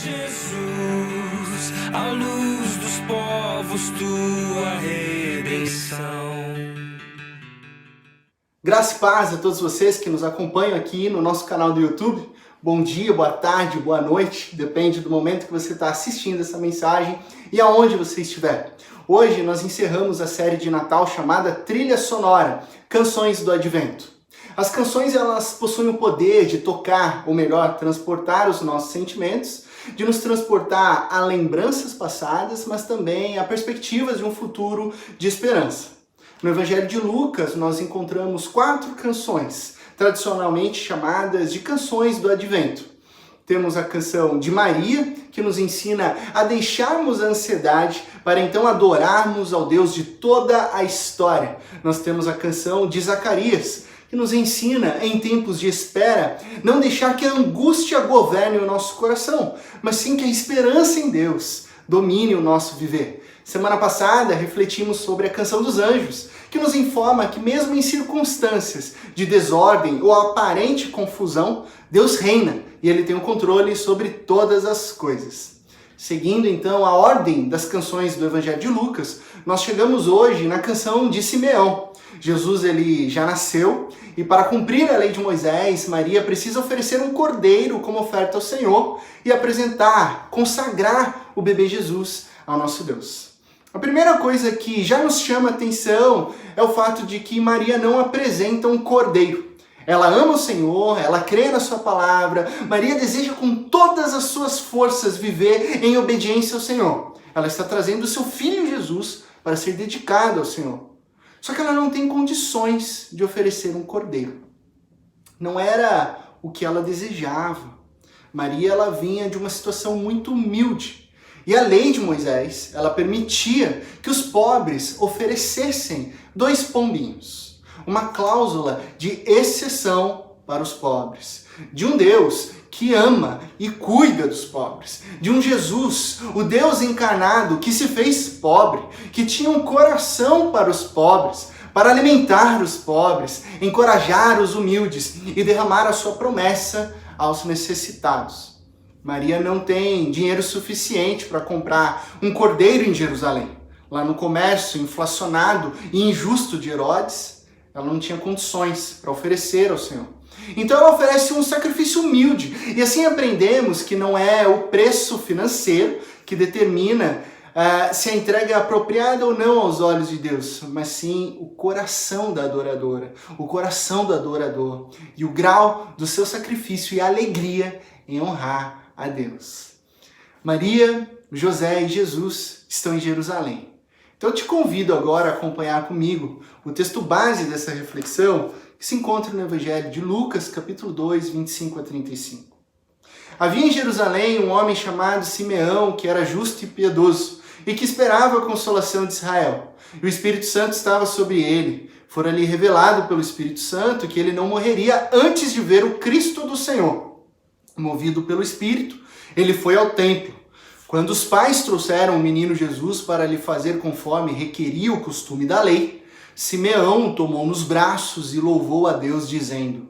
Jesus, a luz dos povos, tua redenção. Graça e paz a todos vocês que nos acompanham aqui no nosso canal do YouTube. Bom dia, boa tarde, boa noite, depende do momento que você está assistindo essa mensagem e aonde você estiver. Hoje nós encerramos a série de Natal chamada Trilha Sonora, Canções do Advento. As canções elas possuem o poder de tocar, ou melhor, transportar os nossos sentimentos, de nos transportar a lembranças passadas, mas também a perspectivas de um futuro de esperança. No Evangelho de Lucas, nós encontramos 4 canções, tradicionalmente chamadas de canções do Advento. Temos a canção de Maria, que nos ensina a deixarmos a ansiedade para então adorarmos ao Deus de toda a história. Nós temos a canção de Zacarias, que nos ensina, em tempos de espera, não deixar que a angústia governe o nosso coração, mas sim que a esperança em Deus domine o nosso viver. Semana passada refletimos sobre a canção dos anjos, que nos informa que mesmo em circunstâncias de desordem ou aparente confusão, Deus reina e Ele tem o controle sobre todas as coisas. Seguindo então a ordem das canções do Evangelho de Lucas, nós chegamos hoje na canção de Simeão. Jesus ele já nasceu e para cumprir a lei de Moisés, Maria precisa oferecer um cordeiro como oferta ao Senhor e apresentar, consagrar o bebê Jesus ao nosso Deus. A primeira coisa que já nos chama a atenção é o fato de que Maria não apresenta um cordeiro. Ela ama o Senhor, ela crê na sua palavra, Maria deseja com todas as suas forças viver em obediência ao Senhor. Ela está trazendo o seu filho Jesus para ser dedicado ao Senhor. Só que ela não tem condições de oferecer um cordeiro. Não era o que ela desejava. Maria ela vinha de uma situação muito humilde. E a lei de Moisés, ela permitia que os pobres oferecessem 2 pombinhos. Uma cláusula de exceção para os pobres. De um Deus que ama e cuida dos pobres. De um Jesus, o Deus encarnado que se fez pobre, que tinha um coração para os pobres, para alimentar os pobres, encorajar os humildes e derramar a sua promessa aos necessitados. Maria não tem dinheiro suficiente para comprar um cordeiro em Jerusalém. Lá no comércio inflacionado e injusto de Herodes, ela não tinha condições para oferecer ao Senhor. Então ela oferece um sacrifício humilde. E assim aprendemos que não é o preço financeiro que determina se a entrega é apropriada ou não aos olhos de Deus, mas sim o coração da adoradora, o coração do adorador e o grau do seu sacrifício e a alegria em honrar a Deus. Maria, José e Jesus estão em Jerusalém. Então eu te convido agora a acompanhar comigo o texto base dessa reflexão que se encontra no Evangelho de Lucas, capítulo 2, 25 a 35. Havia em Jerusalém um homem chamado Simeão, que era justo e piedoso, e que esperava a consolação de Israel. E o Espírito Santo estava sobre ele. Fora-lhe revelado pelo Espírito Santo que ele não morreria antes de ver o Cristo do Senhor. Movido pelo Espírito, ele foi ao templo. Quando os pais trouxeram o menino Jesus para lhe fazer conforme requeria o costume da lei, Simeão o tomou nos braços e louvou a Deus, dizendo: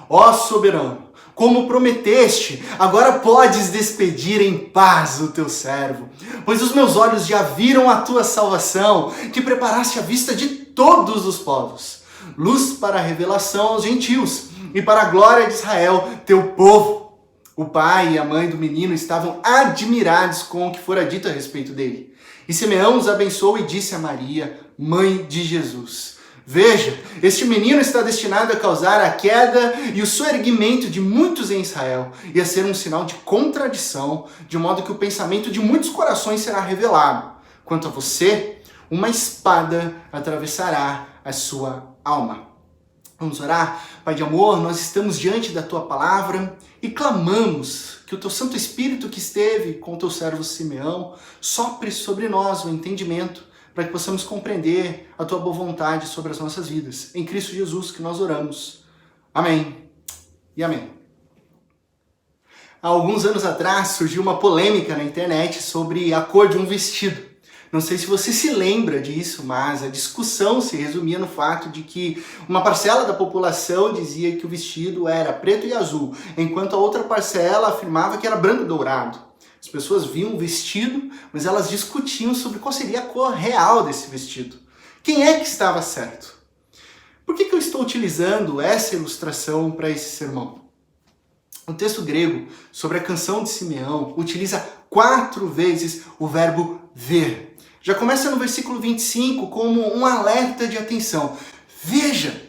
Ó soberano, como prometeste, agora podes despedir em paz o teu servo, pois os meus olhos já viram a tua salvação, que preparaste à vista de todos os povos, luz para a revelação aos gentios e para a glória de Israel, teu povo. O pai e a mãe do menino estavam admirados com o que fora dito a respeito dele. E Simeão os abençoou e disse a Maria, mãe de Jesus: Veja, este menino está destinado a causar a queda e o soerguimento de muitos em Israel, e a ser um sinal de contradição, de modo que o pensamento de muitos corações será revelado. Quanto a você, uma espada atravessará a sua alma. Vamos orar? Pai de amor, nós estamos diante da Tua palavra e clamamos que o Teu Santo Espírito que esteve com o Teu servo Simeão sopre sobre nós o entendimento para que possamos compreender a Tua boa vontade sobre as nossas vidas. Em Cristo Jesus que nós oramos. Amém e amém. Há alguns anos atrás surgiu uma polêmica na internet sobre a cor de um vestido. Não sei se você se lembra disso, mas a discussão se resumia no fato de que uma parcela da população dizia que o vestido era preto e azul, enquanto a outra parcela afirmava que era branco e dourado. As pessoas viam o vestido, mas elas discutiam sobre qual seria a cor real desse vestido. Quem é que estava certo? Por que eu estou utilizando essa ilustração para esse sermão? O texto grego sobre a canção de Simeão utiliza 4 vezes o verbo ver. Já começa no versículo 25 como um alerta de atenção. Veja,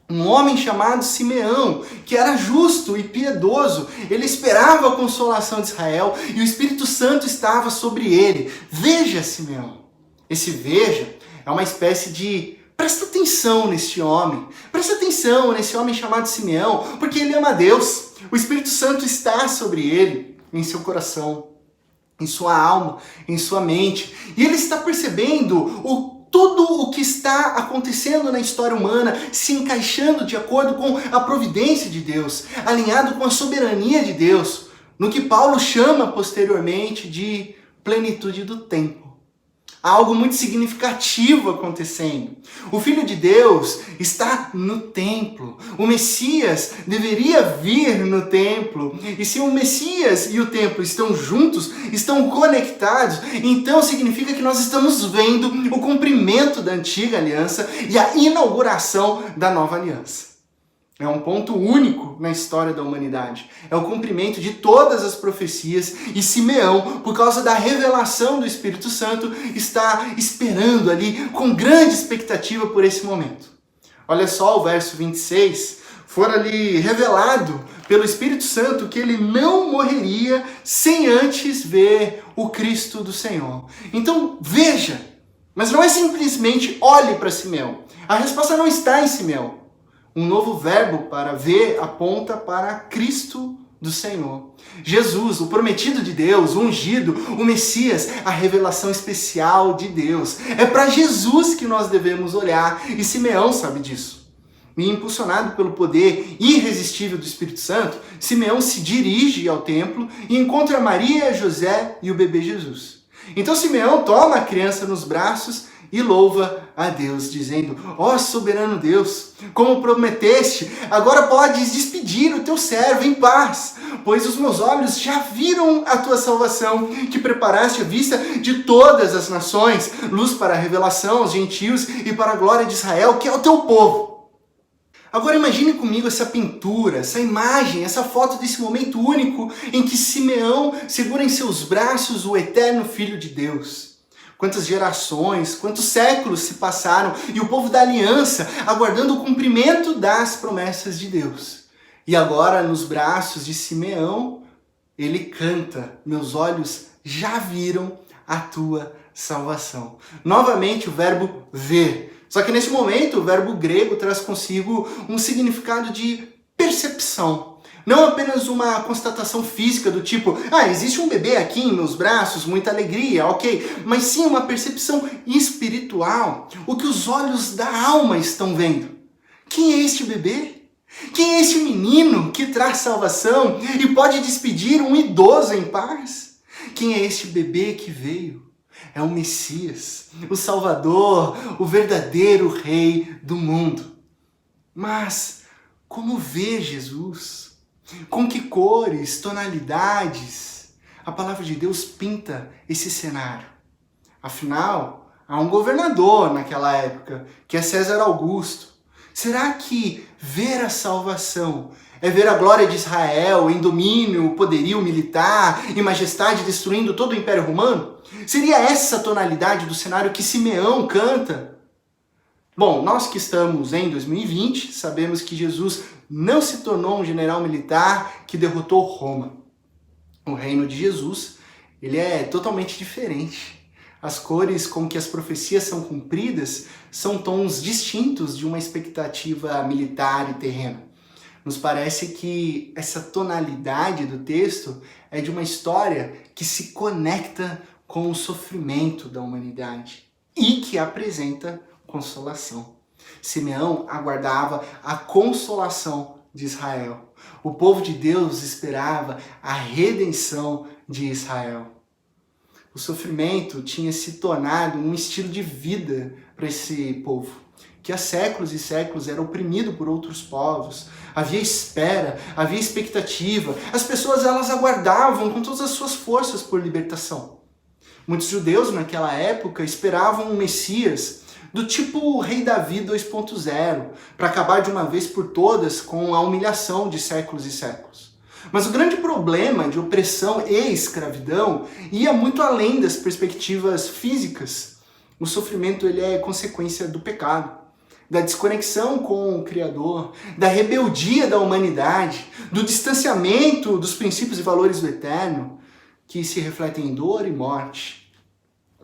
um homem chamado Simeão, que era justo e piedoso, ele esperava a consolação de Israel e o Espírito Santo estava sobre ele. Veja, Simeão. Esse veja é uma espécie de presta atenção nesse homem. Presta atenção nesse homem chamado Simeão, porque ele ama a Deus. O Espírito Santo está sobre ele, em seu coração, em sua alma, em sua mente. E ele está percebendo tudo o que está acontecendo na história humana, se encaixando de acordo com a providência de Deus, alinhado com a soberania de Deus, no que Paulo chama posteriormente de plenitude do tempo. Há algo muito significativo acontecendo. O Filho de Deus está no templo. O Messias deveria vir no templo. E se o Messias e o templo estão juntos, estão conectados, então significa que nós estamos vendo o cumprimento da antiga aliança e a inauguração da nova aliança. É um ponto único na história da humanidade. É o cumprimento de todas as profecias e Simeão, por causa da revelação do Espírito Santo, está esperando ali com grande expectativa por esse momento. Olha só o verso 26. Fora ali revelado pelo Espírito Santo que ele não morreria sem antes ver o Cristo do Senhor. Então veja, mas não é simplesmente olhe para Simeão. A resposta não está em Simeão. Um novo verbo para ver aponta para Cristo do Senhor. Jesus, o prometido de Deus, o ungido, o Messias, a revelação especial de Deus. É para Jesus que nós devemos olhar e Simeão sabe disso. E impulsionado pelo poder irresistível do Espírito Santo, Simeão se dirige ao templo e encontra Maria, José e o bebê Jesus. Então Simeão toma a criança nos braços e louva a Deus, dizendo: ó soberano Deus, como prometeste, agora podes despedir o teu servo em paz, pois os meus olhos já viram a tua salvação, que preparaste à vista de todas as nações, luz para a revelação aos gentios e para a glória de Israel, que é o teu povo. Agora imagine comigo essa pintura, essa imagem, essa foto desse momento único em que Simeão segura em seus braços o eterno Filho de Deus. Quantas gerações, quantos séculos se passaram e o povo da aliança aguardando o cumprimento das promessas de Deus. E agora, nos braços de Simeão, ele canta: meus olhos já viram a tua salvação. Novamente o verbo ver. Só que nesse momento o verbo grego traz consigo um significado de percepção. Não apenas uma constatação física do tipo, existe um bebê aqui em meus braços, muita alegria, ok. Mas sim uma percepção espiritual, o que os olhos da alma estão vendo. Quem é este bebê? Quem é este menino que traz salvação e pode despedir um idoso em paz? Quem é este bebê que veio? É o Messias, o Salvador, o verdadeiro Rei do mundo. Mas como ver Jesus? Com que cores, tonalidades a palavra de Deus pinta esse cenário? Afinal, há um governador naquela época, que é César Augusto. Será que ver a salvação é ver a glória de Israel em domínio, poderio militar e majestade destruindo todo o Império Romano? Seria essa a tonalidade do cenário que Simeão canta? Bom, nós que estamos em 2020, sabemos que Jesus não se tornou um general militar que derrotou Roma. O reino de Jesus, ele é totalmente diferente. As cores com que as profecias são cumpridas são tons distintos de uma expectativa militar e terrena. Nos parece que essa tonalidade do texto é de uma história que se conecta com o sofrimento da humanidade e que apresenta consolação. Simeão aguardava a consolação de Israel. O povo de Deus esperava a redenção de Israel. O sofrimento tinha se tornado um estilo de vida para esse povo. que há séculos e séculos era oprimido por outros povos. Havia espera, havia expectativa. As pessoas, elas aguardavam com todas as suas forças por libertação. Muitos judeus naquela época esperavam um Messias do tipo Rei Davi 2.0, para acabar de uma vez por todas com a humilhação de séculos e séculos. Mas o grande problema de opressão e escravidão ia muito além das perspectivas físicas. O sofrimento ele é consequência do pecado, da desconexão com o Criador, da rebeldia da humanidade, do distanciamento dos princípios e valores do eterno, que se refletem em dor e morte.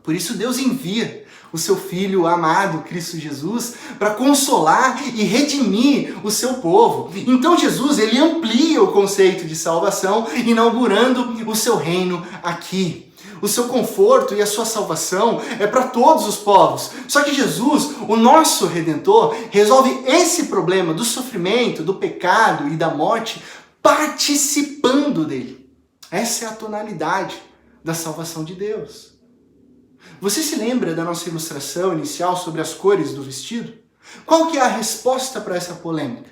Por isso Deus envia o seu Filho amado, Cristo Jesus, para consolar e redimir o seu povo. Então Jesus, ele amplia o conceito de salvação, inaugurando o seu reino aqui. O seu conforto e a sua salvação é para todos os povos. Só que Jesus, o nosso Redentor, resolve esse problema do sofrimento, do pecado e da morte participando dele. Essa é a tonalidade da salvação de Deus. Você se lembra da nossa ilustração inicial sobre as cores do vestido? Qual que é a resposta para essa polêmica?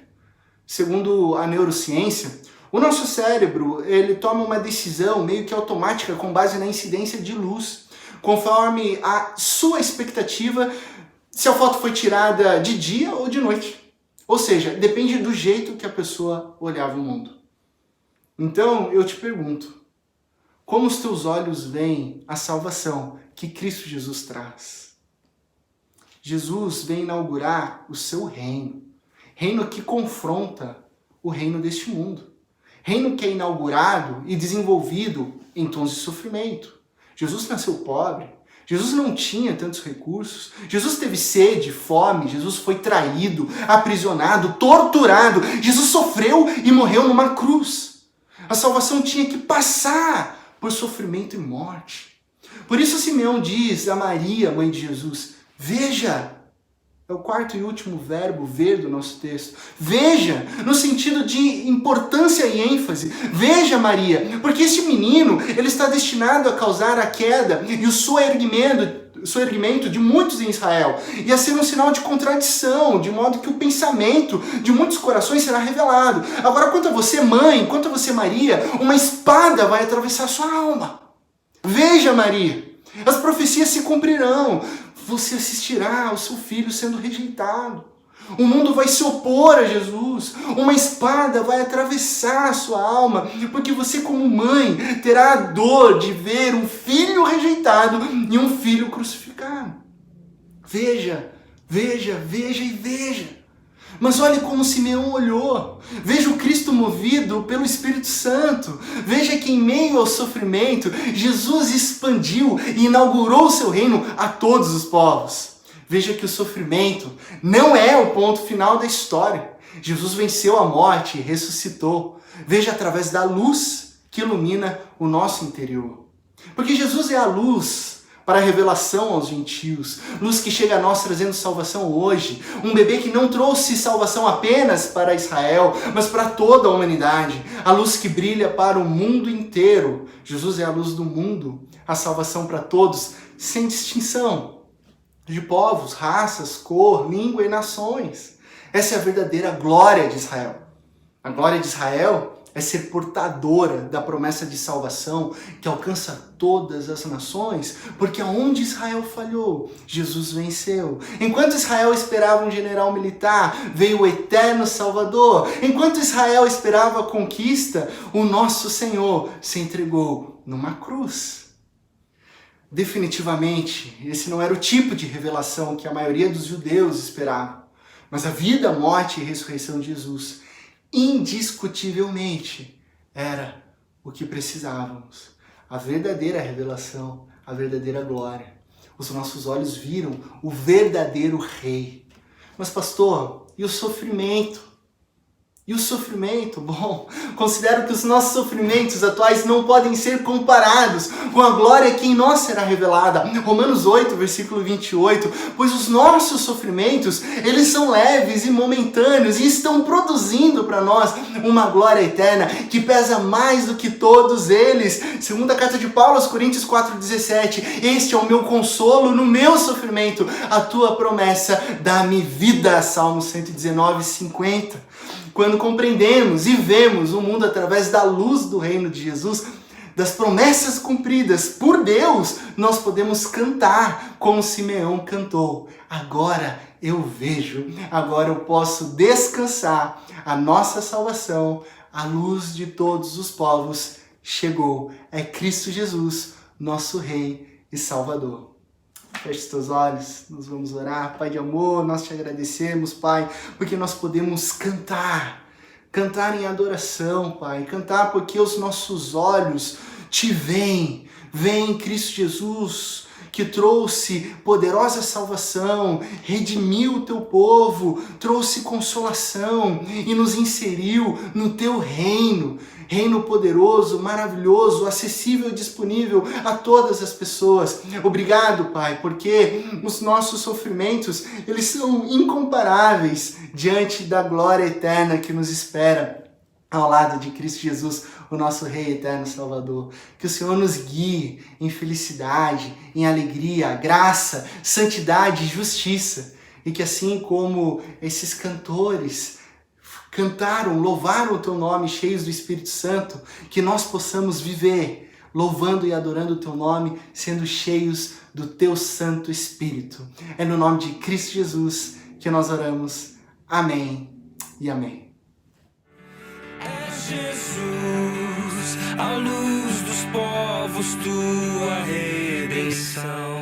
Segundo a neurociência, o nosso cérebro ele toma uma decisão meio que automática com base na incidência de luz, conforme a sua expectativa se a foto foi tirada de dia ou de noite. Ou seja, depende do jeito que a pessoa olhava o mundo. Então, eu te pergunto, como os teus olhos veem a salvação que Cristo Jesus traz? Jesus vem inaugurar o seu reino, reino que confronta o reino deste mundo, reino que é inaugurado e desenvolvido em tons de sofrimento. Jesus nasceu pobre, Jesus não tinha tantos recursos, Jesus teve sede, fome, Jesus foi traído, aprisionado, torturado, Jesus sofreu e morreu numa cruz. A salvação tinha que passar por sofrimento e morte. Por isso Simeão diz a Maria, mãe de Jesus, veja, é o quarto e último verbo ver do nosso texto, veja, no sentido de importância e ênfase, veja Maria, porque este menino, ele está destinado a causar a queda e o soerguimento de muitos em Israel, e a ser um sinal de contradição, de modo que o pensamento de muitos corações será revelado. Agora, quanto a você, mãe, quanto a você, Maria, uma espada vai atravessar sua alma. Veja, Maria, as profecias se cumprirão. Você assistirá ao seu filho sendo rejeitado. O mundo vai se opor a Jesus. Uma espada vai atravessar a sua alma, porque você, como mãe, terá a dor de ver um filho rejeitado e um filho crucificado. Veja, veja, veja e veja. Mas olhe como Simeão olhou. Veja o Cristo movido pelo Espírito Santo. Veja que em meio ao sofrimento, Jesus expandiu e inaugurou o seu reino a todos os povos. Veja que o sofrimento não é o ponto final da história. Jesus venceu a morte e ressuscitou. Veja através da luz que ilumina o nosso interior. Porque Jesus é a luz para a revelação aos gentios, luz que chega a nós trazendo salvação hoje, um bebê que não trouxe salvação apenas para Israel, mas para toda a humanidade, a luz que brilha para o mundo inteiro. Jesus é a luz do mundo, a salvação para todos, sem distinção de povos, raças, cor, língua e nações. Essa é a verdadeira glória de Israel. A glória de Israel é ser portadora da promessa de salvação que alcança todas as nações, porque aonde Israel falhou, Jesus venceu. Enquanto Israel esperava um general militar, veio o eterno Salvador. Enquanto Israel esperava a conquista, o nosso Senhor se entregou numa cruz. Definitivamente, esse não era o tipo de revelação que a maioria dos judeus esperava, mas a vida, a morte e a ressurreição de Jesus indiscutivelmente era o que precisávamos. A verdadeira revelação, a verdadeira glória. Os nossos olhos viram o verdadeiro rei. Mas pastor, e o sofrimento? E o sofrimento, bom, considero que os nossos sofrimentos atuais não podem ser comparados com a glória que em nós será revelada. Romanos 8, versículo 28, pois os nossos sofrimentos, eles são leves e momentâneos e estão produzindo para nós uma glória eterna que pesa mais do que todos eles. Segunda carta de Paulo aos Coríntios 4,17, este é o meu consolo no meu sofrimento, a tua promessa dá-me vida. Salmo 119, 50. Quando compreendemos e vemos o mundo através da luz do reino de Jesus, das promessas cumpridas por Deus, nós podemos cantar como Simeão cantou. Agora eu vejo, agora eu posso descansar. A nossa salvação, a luz de todos os povos, chegou. É Cristo Jesus, nosso Rei e Salvador. Feche os teus olhos, nós vamos orar. Pai de amor, nós te agradecemos, Pai, porque nós podemos cantar em adoração, Pai, cantar porque os nossos olhos te veem em Cristo Jesus, que trouxe poderosa salvação, redimiu o teu povo, trouxe consolação e nos inseriu no teu reino. Reino poderoso, maravilhoso, acessível e disponível a todas as pessoas. Obrigado, Pai, porque os nossos sofrimentos, eles são incomparáveis diante da glória eterna que nos espera ao lado de Cristo Jesus, o nosso Rei eterno Salvador. Que o Senhor nos guie em felicidade, em alegria, graça, santidade e justiça. E que assim como esses cantores cantaram, louvaram o teu nome, cheios do Espírito Santo, que nós possamos viver louvando e adorando o teu nome, sendo cheios do teu Santo Espírito. É no nome de Cristo Jesus que nós oramos. Amém e amém. É Jesus, a luz dos povos, tua redenção.